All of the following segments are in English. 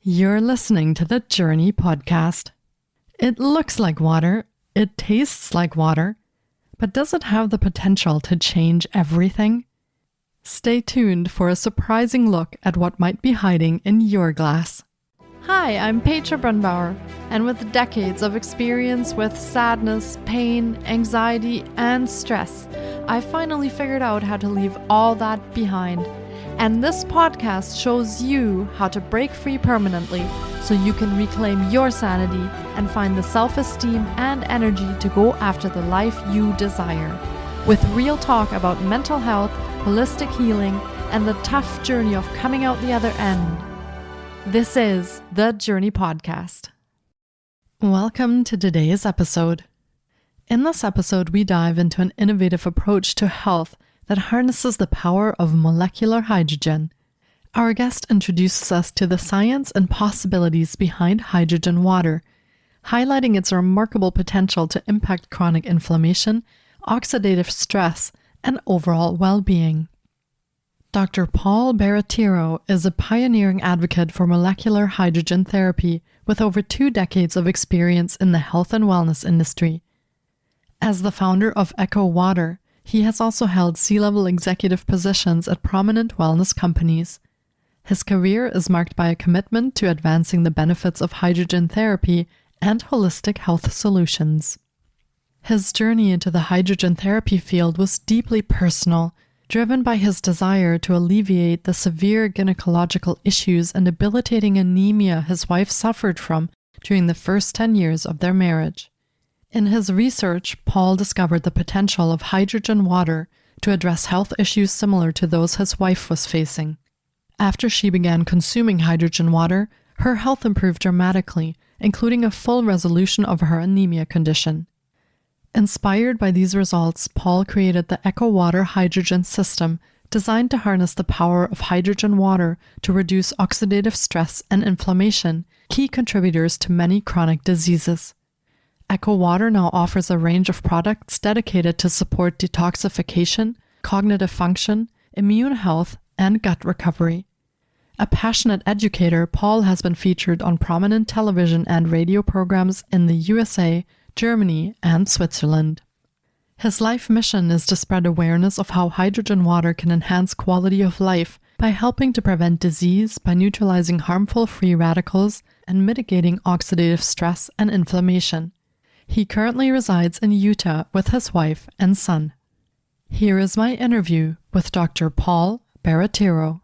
You're listening to the Jōrni Podcast. It looks like water, it tastes like water, but does it have the potential to change everything? Stay tuned for a surprising look at what might be hiding in your glass. Hi, I'm Petra Brunbauer, and with decades of experience with sadness, pain, anxiety, and stress, I finally figured out how to leave all that behind. And this podcast shows you how to break free permanently so you can reclaim your sanity and find the self-esteem and energy to go after the life you desire. With real talk about mental health, holistic healing, and the tough journey of coming out the other end. This is the Jōrni Podcast. Welcome to today's episode. In this episode, we dive into an innovative approach to health that harnesses the power of molecular hydrogen. Our guest introduces us to the science and possibilities behind hydrogen water, highlighting its remarkable potential to impact chronic inflammation, oxidative stress, and overall well-being. Dr. Paul Barattiero is a pioneering advocate for molecular hydrogen therapy with over 2 decades of experience in the health and wellness industry. As the founder of Echo Water, he has also held C-level executive positions at prominent wellness companies. His career is marked by a commitment to advancing the benefits of hydrogen therapy and holistic health solutions. His journey into the hydrogen therapy field was deeply personal, driven by his desire to alleviate the severe gynecological issues and debilitating anemia his wife suffered from during the first 10 years of their marriage. In his research, Paul discovered the potential of hydrogen water to address health issues similar to those his wife was facing. After she began consuming hydrogen water, her health improved dramatically, including a full resolution of her anemia condition. Inspired by these results, Paul created the Echo Water Hydrogen System, designed to harness the power of hydrogen water to reduce oxidative stress and inflammation, key contributors to many chronic diseases. Echo Water now offers a range of products dedicated to support detoxification, cognitive function, immune health, and gut recovery. A passionate educator, Paul has been featured on prominent television and radio programs in the USA, Germany, and Switzerland. His life mission is to spread awareness of how hydrogen water can enhance quality of life by helping to prevent disease by neutralizing harmful free radicals and mitigating oxidative stress and inflammation. He currently resides in Utah with his wife and son. Here is my interview with Dr. Paul Barattiero.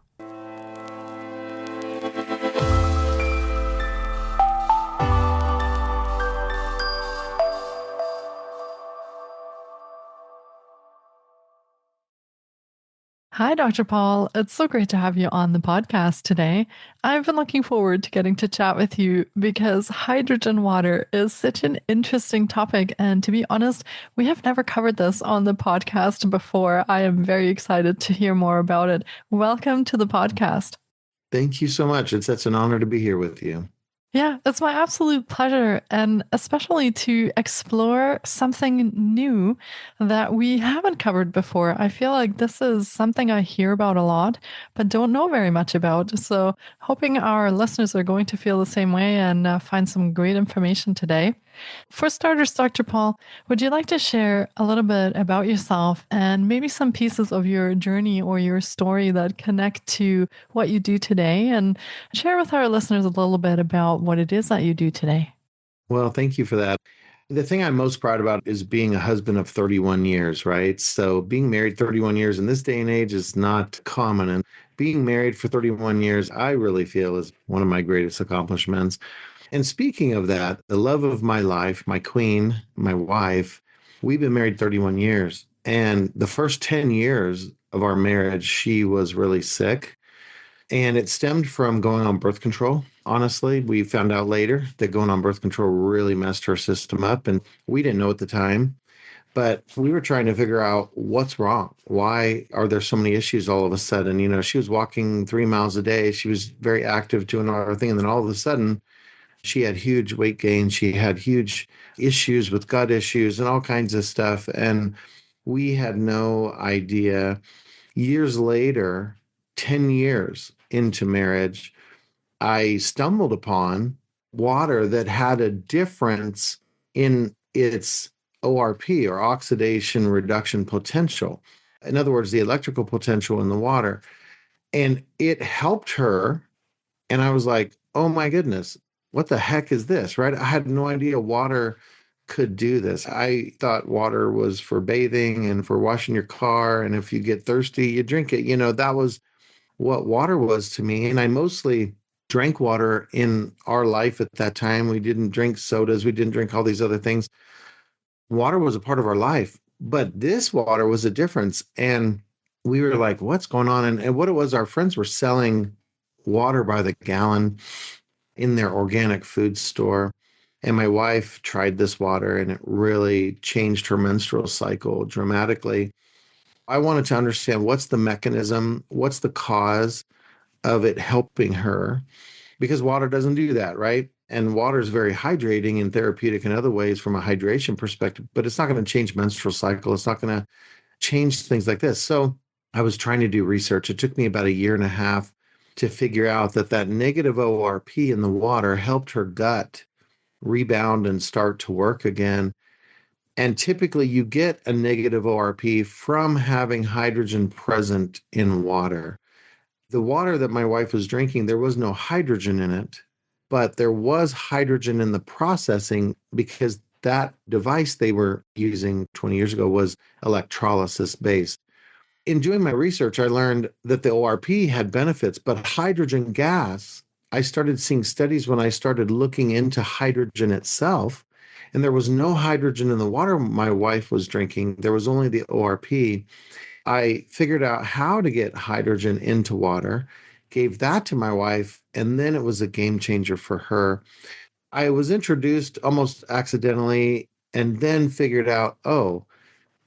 Hi, Dr. Paul. It's so great to have you on the podcast today. I've been looking forward to getting to chat with you because hydrogen water is such an interesting topic. And to be honest, we have never covered this on the podcast before. I am very excited to hear more about it. Welcome to the podcast. Thank you so much. It's such an honor to be here with you. Yeah, it's my absolute pleasure, and especially to explore something new that we haven't covered before. I feel like this is something I hear about a lot, but don't know very much about. So hoping our listeners are going to feel the same way and find some great information today. For starters, Dr. Paul, would you like to share a little bit about yourself and maybe some pieces of your journey or your story that connect to what you do today, and share with our listeners a little bit about what it is that you do today? Well, thank you for that. The thing I'm most proud about is being a husband of 31 years, right? So being married 31 years in this day and age is not common. And being married for 31 years, I really feel is one of my greatest accomplishments. And speaking of that, the love of my life, my queen, my wife, we've been married 31 years. And the first 10 years of our marriage, she was really sick. And it stemmed from going on birth control. Honestly, we found out later that going on birth control really messed her system up. And we didn't know at the time. But we were trying to figure out what's wrong. Why are there so many issues all of a sudden? You know, she was walking 3 miles a day. She was very active doing our thing. And then all of a sudden, she had huge weight gain. She had huge issues with gut issues and all kinds of stuff. And we had no idea. Years later, 10 years into marriage, I stumbled upon water that had a difference in its ORP, or oxidation reduction potential. In other words, the electrical potential in the water. And it helped her. And I was like, oh my goodness, what the heck is this? Right? I had no idea water could do this. I thought water was for bathing and for washing your car. And if you get thirsty, you drink it. That was what water was to me. And I mostly drank water in our life at that time. We didn't drink sodas, we didn't drink all these other things. Water was a part of our life, but this water was a difference. And we were like, what's going on? And what it was, our friends were selling water by the gallon in their organic food store. And my wife tried this water and it really changed her menstrual cycle dramatically. I wanted to understand what's the mechanism, what's the cause of it helping her, because water doesn't do that, right? And water is very hydrating and therapeutic in other ways from a hydration perspective, but it's not going to change menstrual cycle. It's not going to change things like this. So I was trying to do research. It took me about a year and a half to figure out that negative ORP in the water helped her gut rebound and start to work again. And typically you get a negative ORP from having hydrogen present in water. The water that my wife was drinking, there was no hydrogen in it, but there was hydrogen in the processing because that device they were using 20 years ago was electrolysis based. In doing my research, I learned that the ORP had benefits, but hydrogen gas, I started seeing studies when I started looking into hydrogen itself, and there was no hydrogen in the water my wife was drinking. There was only the ORP. I figured out how to get hydrogen into water, gave that to my wife, and then it was a game changer for her. I was introduced almost accidentally and then figured out, oh,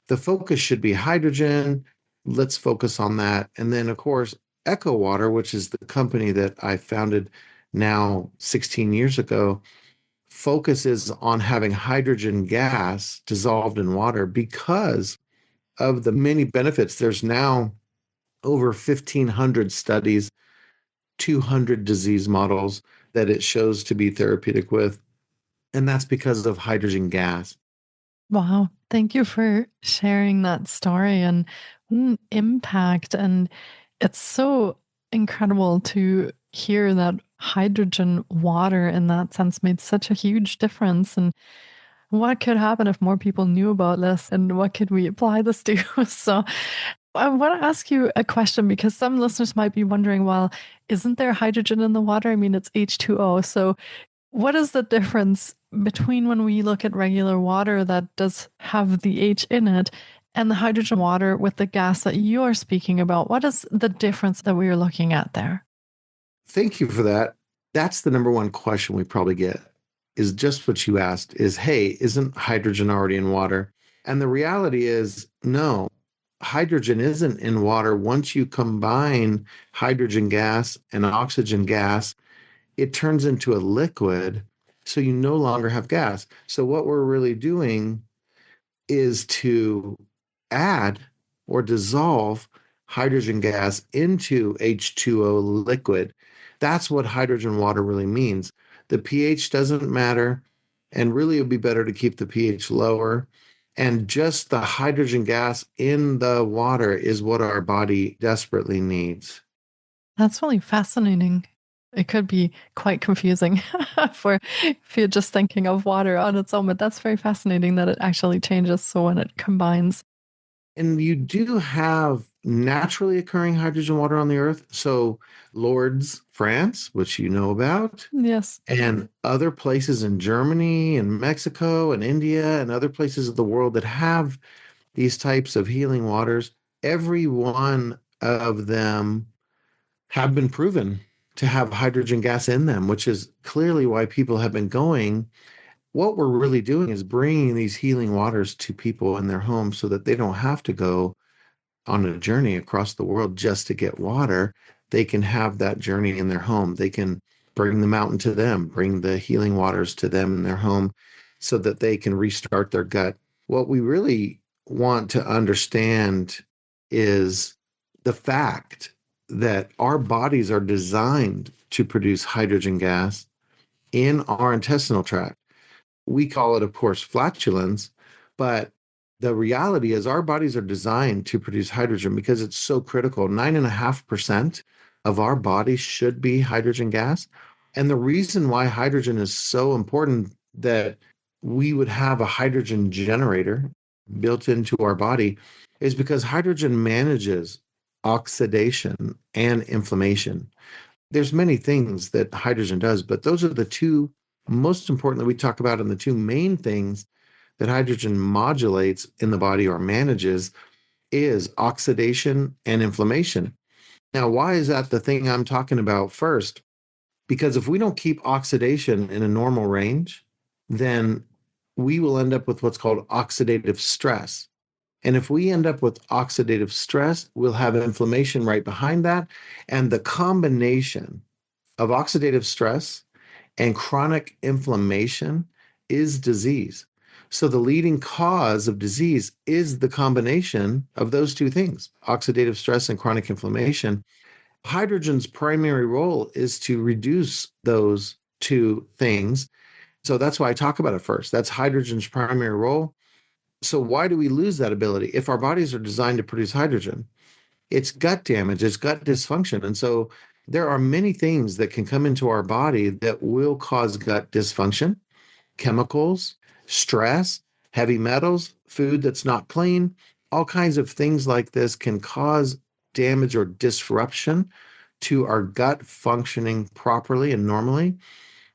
the focus should be hydrogen. Let's focus on that. And then, of course, Echo Water, which is the company that I founded now 16 years ago, focuses on having hydrogen gas dissolved in water because of the many benefits. There's now over 1,500 studies, 200 disease models that it shows to be therapeutic with. And that's because of hydrogen gas. Wow. Thank you for sharing that story and impact. And it's so incredible to hear that hydrogen water in that sense made such a huge difference. And what could happen if more people knew about this and what could we apply this to? So I want to ask you a question because some listeners might be wondering, well, isn't there hydrogen in the water? I mean, it's H2O. So what is the difference between when we look at regular water that does have the H in it and the hydrogen water with the gas that you're speaking about? What is the difference that we are looking at there? Thank you for that. That's the number one question we probably get, is just what you asked, is, hey, isn't hydrogen already in water? And the reality is, no, hydrogen isn't in water. Once you combine hydrogen gas and oxygen gas, it turns into a liquid. So you no longer have gas. So what we're really doing is to add or dissolve hydrogen gas into H2O liquid. That's what hydrogen water really means. The pH doesn't matter, and really it would be better to keep the pH lower. And just the hydrogen gas in the water is what our body desperately needs. That's really fascinating. It could be quite confusing for if you're just thinking of water on its own, but that's very fascinating that it actually changes. So when it combines. And you do have naturally occurring hydrogen water on the earth. So Lourdes, France, which you know about, Yes. and other places in Germany and Mexico and India and other places of the world that have these types of healing waters, every one of them have been proven to have hydrogen gas in them, which is clearly why people have been going. What we're really doing is bringing these healing waters to people in their homes so that they don't have to go on a journey across the world just to get water. They can have that journey in their home. They can bring the mountain to them, bring the healing waters to them in their home so that they can restart their gut. What we really want to understand is the fact that our bodies are designed to produce hydrogen gas in our intestinal tract. We call it, of course, flatulence, but the reality is our bodies are designed to produce hydrogen because it's so critical. 9.5% of our body should be hydrogen gas. And the reason why hydrogen is so important that we would have a hydrogen generator built into our body is because hydrogen manages oxidation and inflammation. There's many things that hydrogen does, but those are the two most important that we talk about, and the two main things that hydrogen modulates in the body or manages is oxidation and inflammation. Now, why is that the thing I'm talking about first? Because if we don't keep oxidation in a normal range, then we will end up with what's called oxidative stress. And if we end up with oxidative stress, we'll have inflammation right behind that. And the combination of oxidative stress and chronic inflammation is disease. So the leading cause of disease is the combination of those two things, oxidative stress and chronic inflammation. Hydrogen's primary role is to reduce those two things. So that's why I talk about it first. That's hydrogen's primary role. So why do we lose that ability? If our bodies are designed to produce hydrogen, it's gut damage, it's gut dysfunction. And so there are many things that can come into our body that will cause gut dysfunction: chemicals, stress, heavy metals, food that's not clean. All kinds of things like this can cause damage or disruption to our gut functioning properly and normally.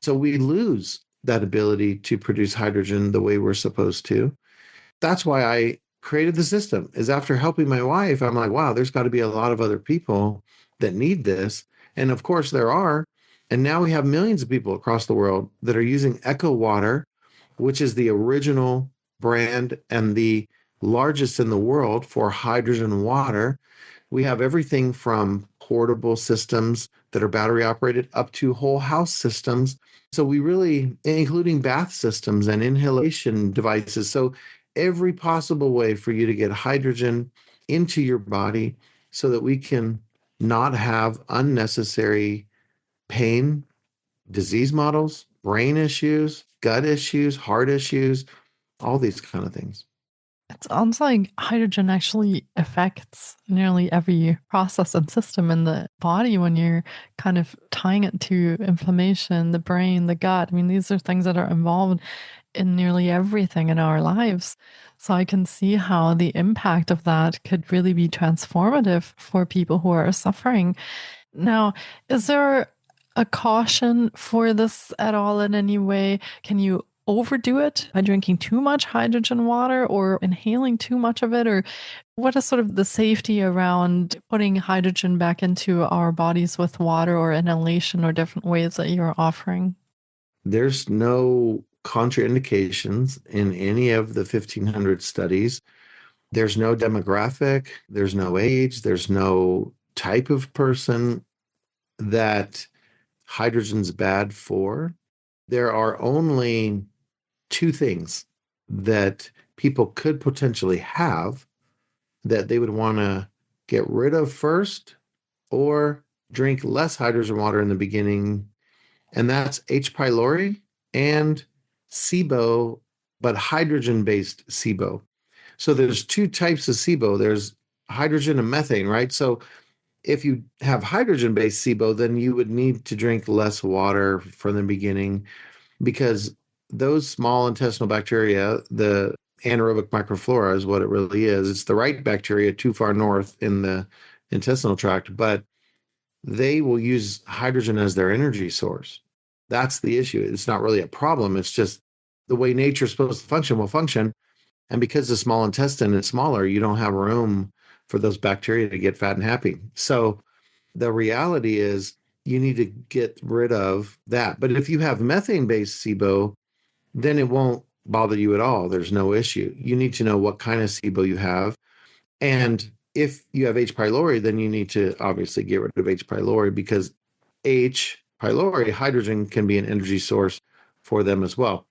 So we lose that ability to produce hydrogen the way we're supposed to. That's why I created the system. Is after helping my wife, I'm like, wow, there's got to be a lot of other people that need this. And of course there are. And now we have millions of people across the world that are using Echo Water, which is the original brand and the largest in the world for hydrogen water. We have everything from portable systems that are battery operated up to whole house systems. So we really, including bath systems and inhalation devices. So every possible way for you to get hydrogen into your body so that we can not have unnecessary pain, disease models, brain issues, gut issues, heart issues, all these kind of things. It sounds like hydrogen actually affects nearly every process and system in the body when you're kind of tying it to inflammation, the brain, the gut. I mean, these are things that are involved in nearly everything in our lives. So I can see how the impact of that could really be transformative for people who are suffering. Now, is there a caution for this at all in any way? Can you overdo it by drinking too much hydrogen water or inhaling too much of it? Or what is sort of the safety around putting hydrogen back into our bodies with water or inhalation or different ways that you're offering? There's no contraindications in any of the 1,500 studies. There's no demographic, there's no age, there's no type of person that hydrogen's bad for. There are only two things that people could potentially have that they would want to get rid of first or drink less hydrogen water in the beginning. And that's H. pylori and SIBO, but hydrogen-based SIBO. So there's two types of SIBO. There's hydrogen and methane, right? So if you have hydrogen-based SIBO, then you would need to drink less water from the beginning because those small intestinal bacteria, the anaerobic microflora is what it really is. It's the right bacteria too far north in the intestinal tract, but they will use hydrogen as their energy source. That's the issue. It's not really a problem. It's just the way nature's supposed to function will function. And because the small intestine is smaller, you don't have room for those bacteria to get fat and happy. So the reality is you need to get rid of that. But if you have methane-based SIBO, then it won't bother you at all. There's no issue. You need to know what kind of SIBO you have. And if you have H. pylori, then you need to obviously get rid of H. pylori because H. pylori, hydrogen, can be an energy source for them as well.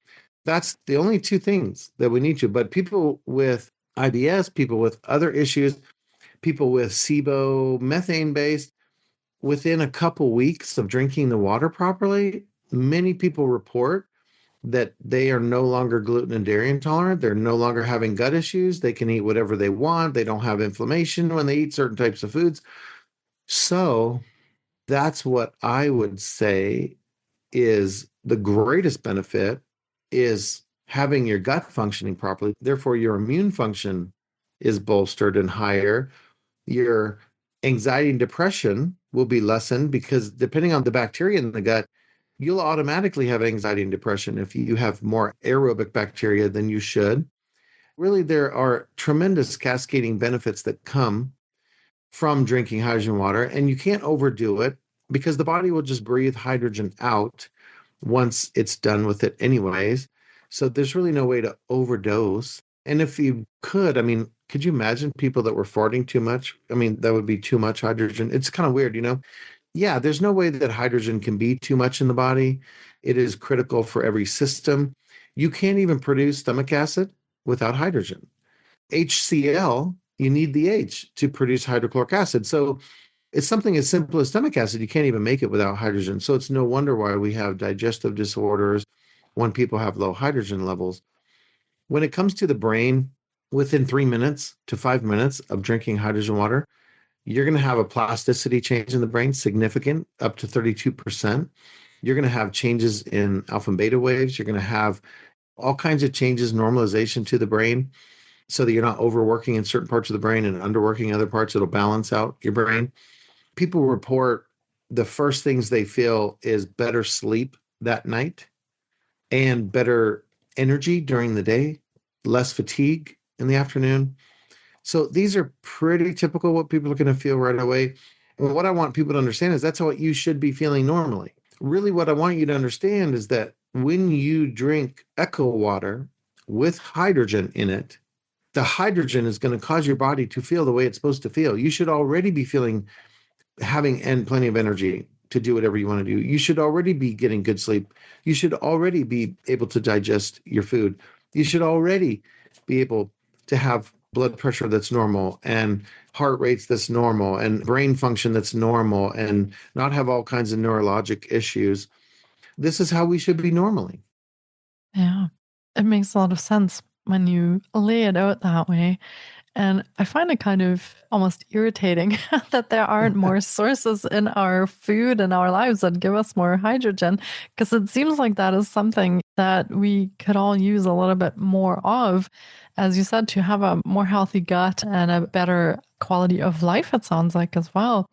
That's the only two things that we need to. But people with IBS, people with other issues, people with SIBO, methane based, within a couple weeks of drinking the water properly, many people report that they are no longer gluten and dairy intolerant. They're no longer having gut issues. They can eat whatever they want. They don't have inflammation when they eat certain types of foods. So that's what I would say is the greatest benefit is having your gut functioning properly. Therefore, your immune function is bolstered and higher. Your anxiety and depression will be lessened because depending on the bacteria in the gut, you'll automatically have anxiety and depression if you have more aerobic bacteria than you should. Really, there are tremendous cascading benefits that come from drinking hydrogen water, and you can't overdo it because the body will just breathe hydrogen out once it's done with it, anyways. So there's really no way to overdose. And if you could, I mean, could you imagine people that were farting too much? I mean, that would be too much hydrogen. It's kind of weird, you know? Yeah, there's no way that hydrogen can be too much in the body. It is critical for every system. You can't even produce stomach acid without hydrogen. HCl, you need the H to produce hydrochloric acid. So it's something as simple as stomach acid. You can't even make it without hydrogen. So it's no wonder why we have digestive disorders when people have low hydrogen levels. When it comes to the brain, within 3 minutes to 5 minutes of drinking hydrogen water, you're going to have a plasticity change in the brain, significant, up to 32%. You're going to have changes in alpha and beta waves. You're going to have all kinds of changes, normalization to the brain so that you're not overworking in certain parts of the brain and underworking in other parts. It'll balance out your brain. People report the first things they feel is better sleep that night and better energy during the day, less fatigue in the afternoon. So these are pretty typical what people are going to feel right away. And what I want people to understand is that's what you should be feeling normally. Really, what I want you to understand is that when you drink Echo water with hydrogen in it, the hydrogen is going to cause your body to feel the way it's supposed to feel. You should already be feeling having and plenty of energy to do whatever you want to do. You should already be getting good sleep. You should already be able to digest your food. You should already be able to have blood pressure that's normal and heart rates that's normal and brain function that's normal and not have all kinds of neurologic issues. This is how we should be normally. Yeah, it makes a lot of sense when you lay it out that way. And I find it kind of almost irritating that there aren't more sources in our food and our lives that give us more hydrogen, because it seems like that is something that we could all use a little bit more of, as you said, to have a more healthy gut and a better quality of life, it sounds like as well.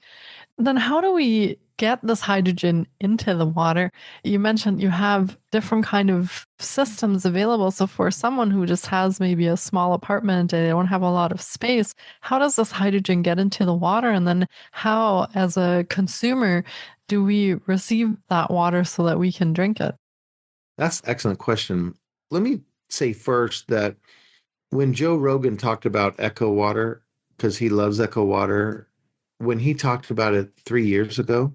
Then how do we get this hydrogen into the water? You mentioned you have different kind of systems available. So for someone who just has maybe a small apartment and they don't have a lot of space, how does this hydrogen get into the water? And then how, as a consumer, do we receive that water so that we can drink it? That's an excellent question. Let me say first that when Joe Rogan talked about Echo water, because he loves Echo water, when he talked about it 3 years ago,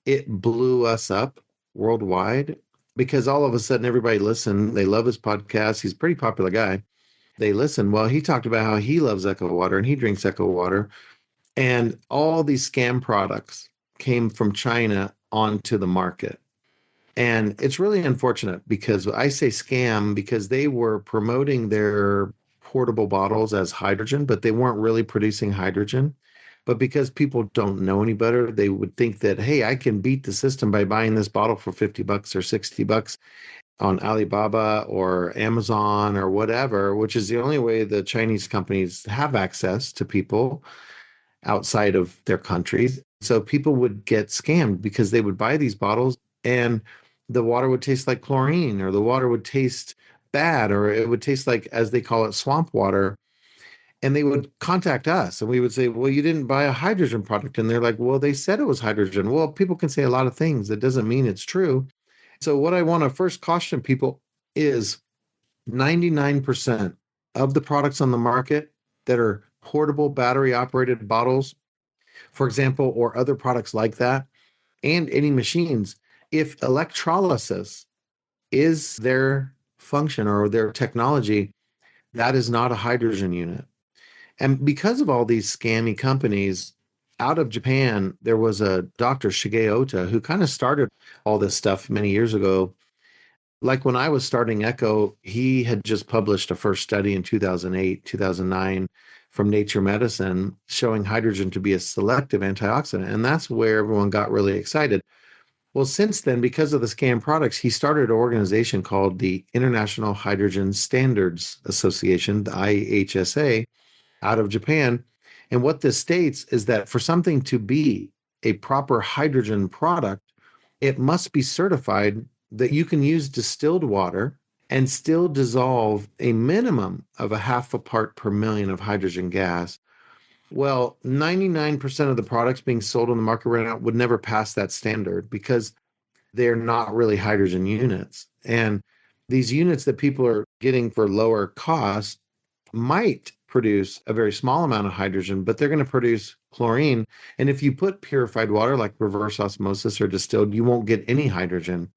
it blew us up worldwide because all of a sudden everybody listened. They love his podcast. He's a pretty popular guy. They listen. Well, he talked about how he loves Echo water and he drinks Echo water. And all these scam products came from China onto the market. And it's really unfortunate because I say scam because they were promoting their portable bottles as hydrogen, but they weren't really producing hydrogen. But because people don't know any better, they would think that, hey, I can beat the system by buying this bottle for $50 or $60 on Alibaba or Amazon or whatever, which is the only way the Chinese companies have access to people outside of their countries. So people would get scammed because they would buy these bottles and the water would taste like chlorine or the water would taste bad or it would taste like, as they call it, swamp water. And they would contact us and we would say, well, you didn't buy a hydrogen product. And they're like, well, they said it was hydrogen. Well, people can say a lot of things. That doesn't mean it's true. So what I want to first caution people is 99% of the products on the market that are portable battery operated bottles, for example, or other products like that, and any machines, if electrolysis is their function or their technology, that is not a hydrogen unit. And because of all these scammy companies, out of Japan, there was a Dr. Shigeota who kind of started all this stuff many years ago. Like when I was starting Echo, he had just published a first study in 2008, 2009 from Nature Medicine showing hydrogen to be a selective antioxidant. And that's where everyone got really excited. Well, since then, because of the scam products, he started an organization called the International Hydrogen Standards Association, the IHSA, out of Japan. And what this states is that for something to be a proper hydrogen product, it must be certified that you can use distilled water and still dissolve a minimum of a half a part per million of hydrogen gas. Well, 99% of the products being sold on the market right now would never pass that standard because they're not really hydrogen units. And these units that people are getting for lower cost might produce a very small amount of hydrogen, but they're going to produce chlorine. And if you put purified water like reverse osmosis or distilled, you won't get any hydrogen.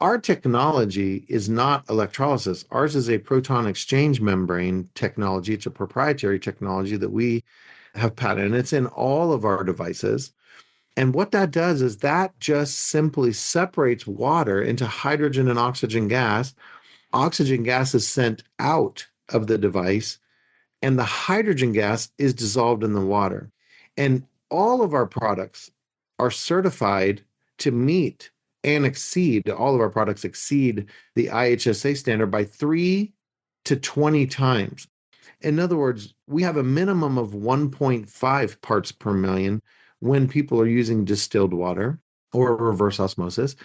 Our technology is not electrolysis. Ours is a proton exchange membrane technology. It's a proprietary technology that we have patented. It's in all of our devices. And what that does is that just simply separates water into hydrogen and oxygen gas. Oxygen gas is sent out of the device, and the hydrogen gas is dissolved in the water. And all of our products are certified to meet and exceed, all of our products exceed the IHSA standard by 3 to 20 times. In other words, we have a minimum of 1.5 parts per million when people are using distilled water or reverse osmosis.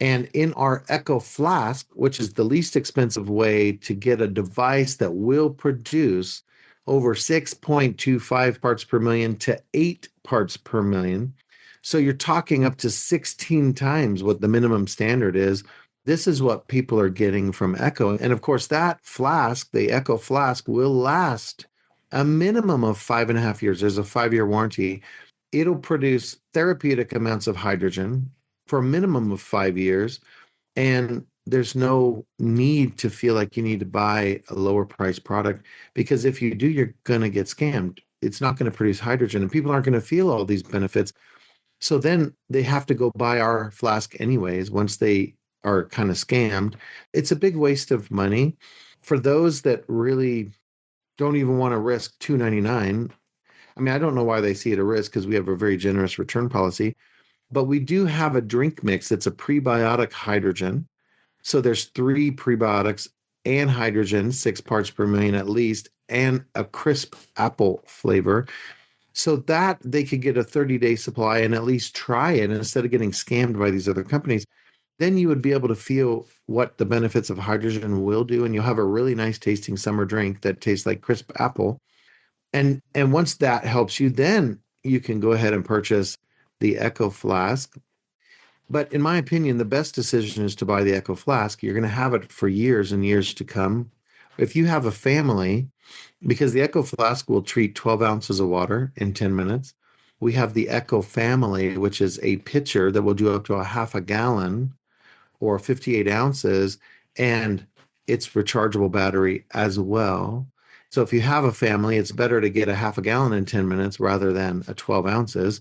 And in our Echo Flask, which is the least expensive way to get a device that will produce over 6.25 parts per million to 8 parts per million. So you're talking up to 16 times what the minimum standard is. This is what people are getting from Echo. And of course, that flask, the Echo Flask, will last a minimum of 5.5 years. There's a 5-year warranty. It'll produce therapeutic amounts of hydrogen for a minimum of 5 years. And there's no need to feel like you need to buy a lower price product, because if you do, you're going to get scammed. It's not going to produce hydrogen and people aren't going to feel all these benefits. So then they have to go buy our flask anyways once they are kind of scammed. It's a big waste of money for those that really don't even want to risk $2.99. I mean, I don't know why they see it a risk because we have a very generous return policy, but we do have a drink mix that's a prebiotic hydrogen. So there's 3 prebiotics and hydrogen, 6 parts per million at least, and a crisp apple flavor, so that they could get a 30-day supply and at least try it instead of getting scammed by these other companies. Then you would be able to feel what the benefits of hydrogen will do, and you'll have a really nice tasting summer drink that tastes like crisp apple. And once that helps you, then you can go ahead and purchase the Echo Flask. But in my opinion, the best decision is to buy the Echo Flask. You're going to have it for years and years to come. If you have a family, because the Echo Flask will treat 12 ounces of water in 10 minutes. We have the Echo Family, which is a pitcher that will do up to a half a gallon or 58 ounces, and it's rechargeable battery as well. So if you have a family, it's better to get a half a gallon in 10 minutes rather than a 12 ounces.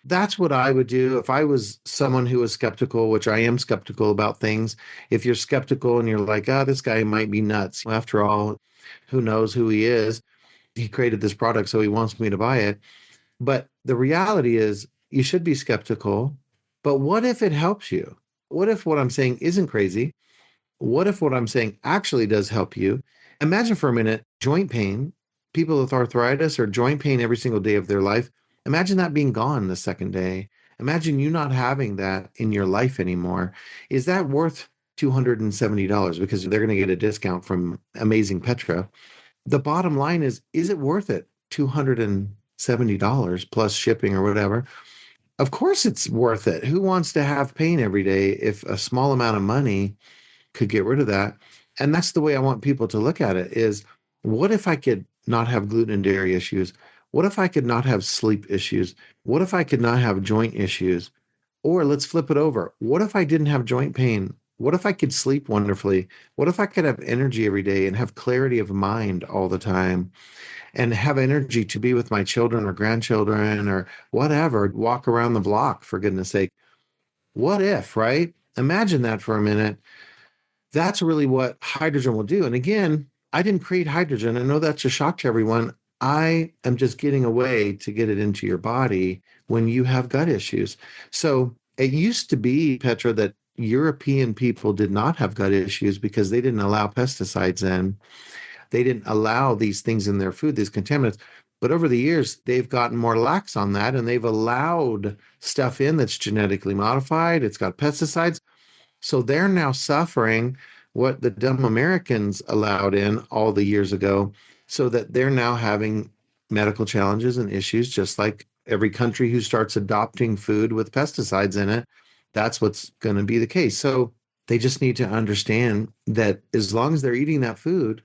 That's what I would do if I was someone who was skeptical, which I am skeptical about things. If you're skeptical and you're like, oh, this guy might be nuts. After all, who knows who he is? He created this product, so he wants me to buy it. But the reality is you should be skeptical. But what if it helps you? What if what I'm saying isn't crazy? What if what I'm saying actually does help you? Imagine for a minute joint pain, people with arthritis or joint pain every single day of their life. Imagine that being gone the second day. Imagine you not having that in your life anymore. Is that worth $270? Because they're going to get a discount from Amazing Petra. The bottom line is it worth it? $270 plus shipping or whatever. Of course it's worth it. Who wants to have pain every day if a small amount of money could get rid of that? And that's the way I want people to look at it is, what if I could not have gluten and dairy issues? What if I could not have sleep issues? What if I could not have joint issues? Or let's flip it over. What if I didn't have joint pain? What if I could sleep wonderfully? What if I could have energy every day and have clarity of mind all the time and have energy to be with my children or grandchildren or whatever, walk around the block, for goodness sake? What if, right? Imagine that for a minute. That's really what hydrogen will do. And again, I didn't create hydrogen. I know that's a shock to everyone. I am just getting a way to get it into your body when you have gut issues. So it used to be, Petra, that European people did not have gut issues because they didn't allow pesticides in. They didn't allow these things in their food, these contaminants. But over the years, they've gotten more lax on that and they've allowed stuff in that's genetically modified. It's got pesticides. So they're now suffering what the dumb Americans allowed in all the years ago, so that they're now having medical challenges and issues, just like every country who starts adopting food with pesticides in it. That's what's going to be the case. So they just need to understand that as long as they're eating that food,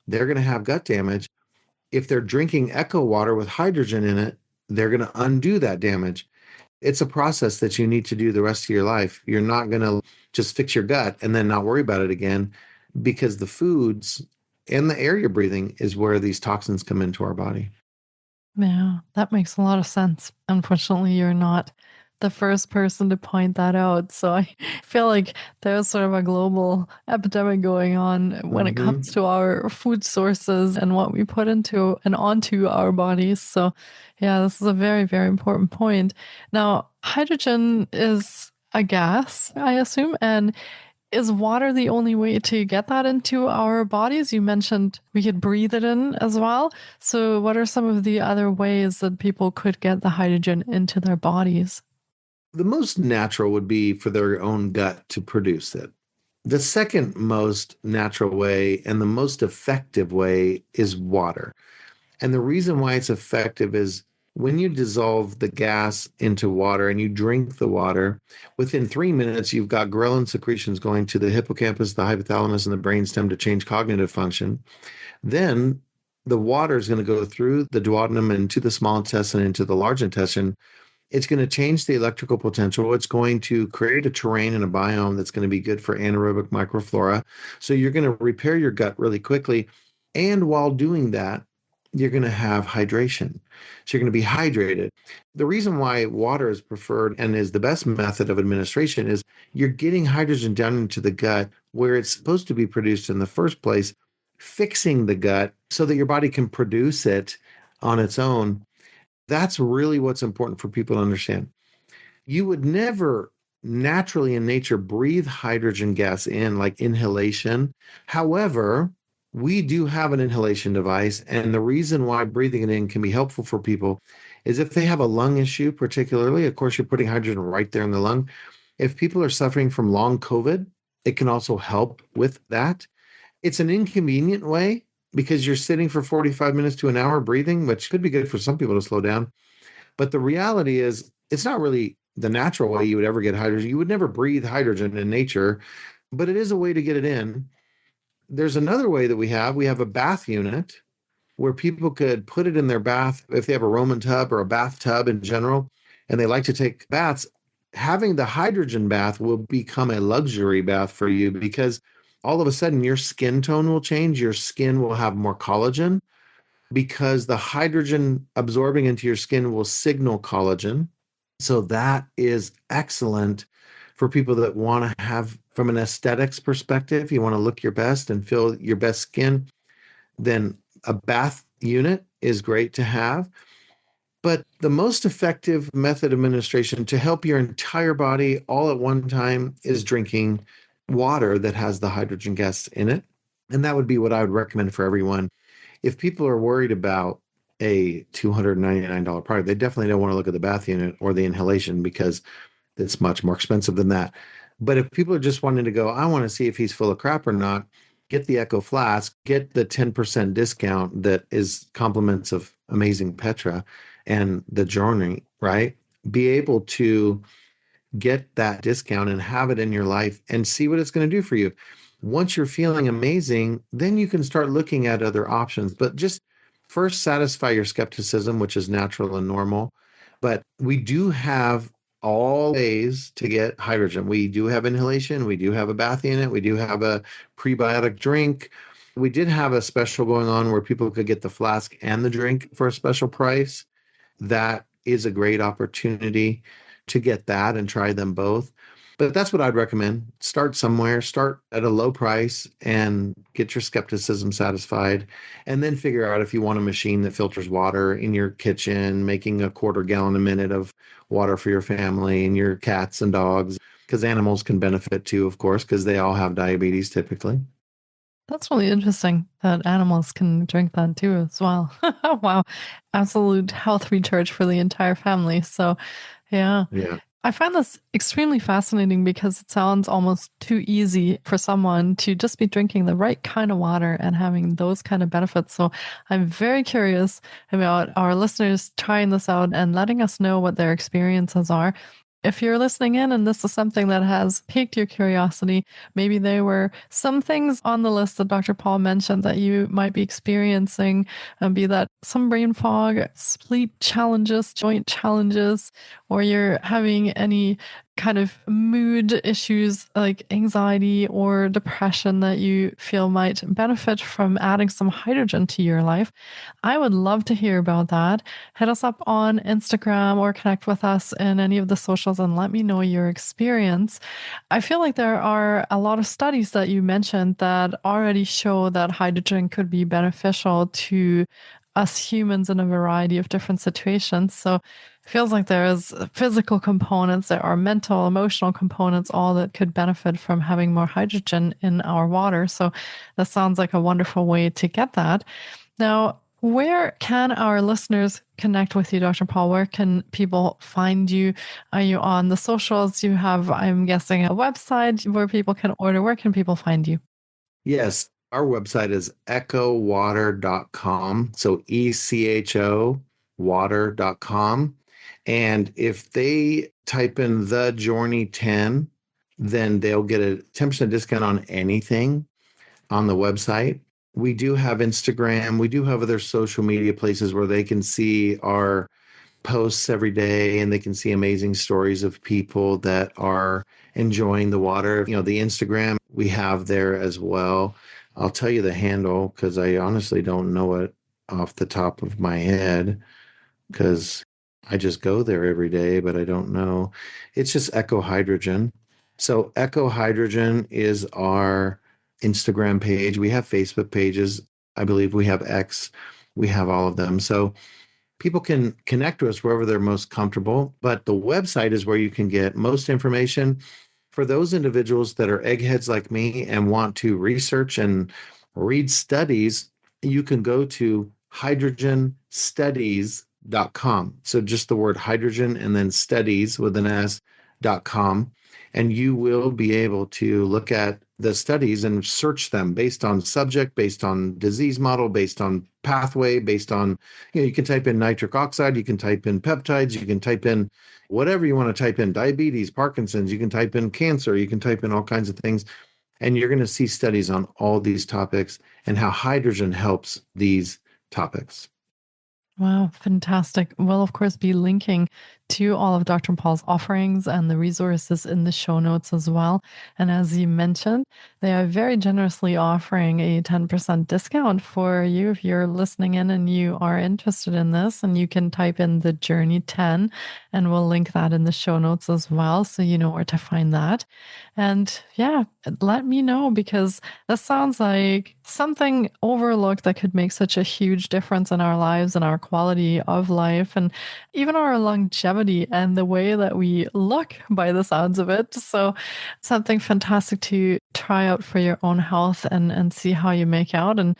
they're going to have gut damage. If they're drinking echo water with hydrogen in it, they're going to undo that damage. It's a process that you need to do the rest of your life. You're not going to just fix your gut and then not worry about it again, because the foods and the air you're breathing is where these toxins come into our body. Yeah, that makes a lot of sense. Unfortunately, you're not the first person to point that out. So I feel like there's sort of a global epidemic going on when it comes to our food sources and what we put into and onto our bodies. So yeah, this is a very, very important point. Now, hydrogen is a gas, I assume, and is water the only way to get that into our bodies? You mentioned we could breathe it in as well. So, what are some of the other ways that people could get the hydrogen into their bodies? The most natural would be for their own gut to produce it. The second most natural way and the most effective way is water. And the reason why it's effective is when you dissolve the gas into water and you drink the water, within 3 minutes, you've got ghrelin secretions going to the hippocampus, the hypothalamus, and the brainstem to change cognitive function. Then the water is going to go through the duodenum into the small intestine, into the large intestine. It's going to change the electrical potential. It's going to create a terrain and a biome that's going to be good for anaerobic microflora. So you're going to repair your gut really quickly. And while doing that, you're going to have hydration. So you're going to be hydrated. The reason why water is preferred and is the best method of administration is you're getting hydrogen down into the gut where it's supposed to be produced in the first place, fixing the gut so that your body can produce it on its own. That's really what's important for people to understand. You would never naturally in nature breathe hydrogen gas in like inhalation. However, we do have an inhalation device. And the reason why breathing it in can be helpful for people is if they have a lung issue, particularly, of course, you're putting hydrogen right there in the lung. If people are suffering from long COVID, it can also help with that. It's an inconvenient way because you're sitting for 45 minutes to an hour breathing, which could be good for some people to slow down. But the reality is, it's not really the natural way you would ever get hydrogen. You would never breathe hydrogen in nature, but it is a way to get it in. There's another way that we have. We have a bath unit where people could put it in their bath if they have a Roman tub or a bathtub in general, and they like to take baths. Having the hydrogen bath will become a luxury bath for you because all of a sudden your skin tone will change. Your skin will have more collagen because the hydrogen absorbing into your skin will signal collagen. So that is excellent for people that want to have, from an aesthetics perspective, you want to look your best and feel your best skin, then a bath unit is great to have. But the most effective method of administration to help your entire body all at one time is drinking water that has the hydrogen gas in it. And that would be what I would recommend for everyone. If people are worried about a $299 product, they definitely don't want to look at the bath unit or the inhalation because it's much more expensive than that. But if people are just wanting to go, I want to see if he's full of crap or not, get the Echo Flask, get the 10% discount that is compliments of Amazing Petra and the Jōrni, right? Be able to get that discount and have it in your life and see what it's going to do for you. Once you're feeling amazing, then you can start looking at other options. But just first satisfy your skepticism, which is natural and normal. But we do have all ways to get hydrogen. We do have inhalation. We do have a bath unit. We do have a prebiotic drink. We did have a special going on where people could get the flask and the drink for a special price. That is a great opportunity to get that and try them both. But that's what I'd recommend. Start somewhere, start at a low price and get your skepticism satisfied. And then figure out if you want a machine that filters water in your kitchen, making a quarter gallon a minute of water for your family and your cats and dogs, because animals can benefit too, of course, because they all have diabetes typically. That's really interesting that animals can drink that too as well. Wow. Absolute health recharge for the entire family. So, yeah. Yeah. I find this extremely fascinating because it sounds almost too easy for someone to just be drinking the right kind of water and having those kind of benefits. So I'm very curious about our listeners trying this out and letting us know what their experiences are. If you're listening in and this is something that has piqued your curiosity, maybe there were some things on the list that Dr. Paul mentioned that you might be experiencing, be that some brain fog, sleep challenges, joint challenges, or you're having any kind of mood issues like anxiety or depression that you feel might benefit from adding some hydrogen to your life. I would love to hear about that. Hit us up on Instagram or connect with us in any of the socials and let me know your experience. I feel like there are a lot of studies that you mentioned that already show that hydrogen could be beneficial to us humans in a variety of different situations. So it feels like there is physical components, there are mental, emotional components, all that could benefit from having more hydrogen in our water. So that sounds like a wonderful way to get that. Now, where can our listeners connect with you, Dr. Paul? Where can people find you? Are you on the socials? You have, I'm guessing, a website where people can order. Where can people find you? Yes. Our website is echowater.com. So ECHO water.com. And if they type in the Jōrni 10, then they'll get a 10% discount on anything on the website. We do have Instagram. We do have other social media places where they can see our posts every day and they can see amazing stories of people that are enjoying the water. You know, the Instagram we have there as well. I'll tell you the handle because I honestly don't know it off the top of my head because I just go there every day, but I don't know. It's just Echo Hydrogen. So Echo Hydrogen is our Instagram page. We have Facebook pages. I believe we have X. We have all of them. So people can connect to us wherever they're most comfortable, but the website is where you can get most information. For those individuals that are eggheads like me and want to research and read studies, you can go to hydrogenstudies.com. So just the word hydrogen and then studies with an S.com. And you will be able to look at the studies and search them based on subject, based on disease model, based on pathway, based on, you can type in nitric oxide, you can type in peptides, you can type in whatever you want to type in, diabetes, Parkinson's, you can type in cancer, you can type in all kinds of things. And you're going to see studies on all these topics and how hydrogen helps these topics. Wow, fantastic. We'll, of course, be linking to all of Dr. Paul's offerings and the resources in the show notes as well. And as you mentioned, they are very generously offering a 10% discount for you if you're listening in and you are interested in this. And you can type in the Jōrni 10, and we'll link that in the show notes as well. So you know where to find that. And yeah, let me know because this sounds like something overlooked that could make such a huge difference in our lives and our quality of life and even our longevity and the way that we look by the sounds of it. So something fantastic to try out for your own health and see how you make out. And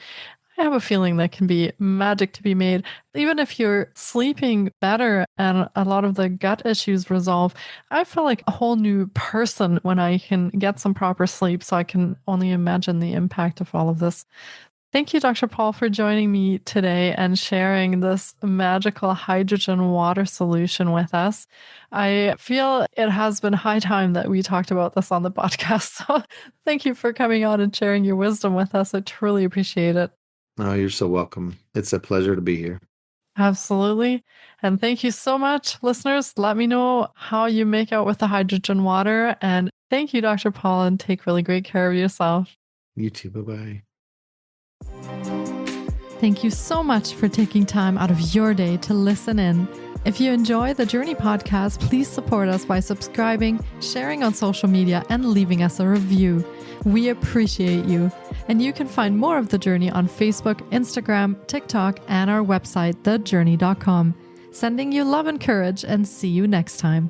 I have a feeling that can be magic to be made. Even if you're sleeping better and a lot of the gut issues resolve, I feel like a whole new person when I can get some proper sleep. So I can only imagine the impact of all of this. Thank you, Dr. Paul, for joining me today and sharing this magical hydrogen water solution with us. I feel it has been high time that we talked about this on the podcast. So thank you for coming on and sharing your wisdom with us. I truly appreciate it. Oh, you're so welcome. It's a pleasure to be here. Absolutely. And thank you so much, listeners. Let me know how you make out with the hydrogen water. And thank you, Dr. Paul, and take really great care of yourself. You too. Bye-bye. Thank you so much for taking time out of your day to listen in. If you enjoy the Jōrni Podcast, please support us by subscribing, sharing on social media, and leaving us a review. We appreciate you. And you can find more of The Jōrni on Facebook, Instagram, TikTok, and our website, thejorni.com. Sending you love and courage, and see you next time.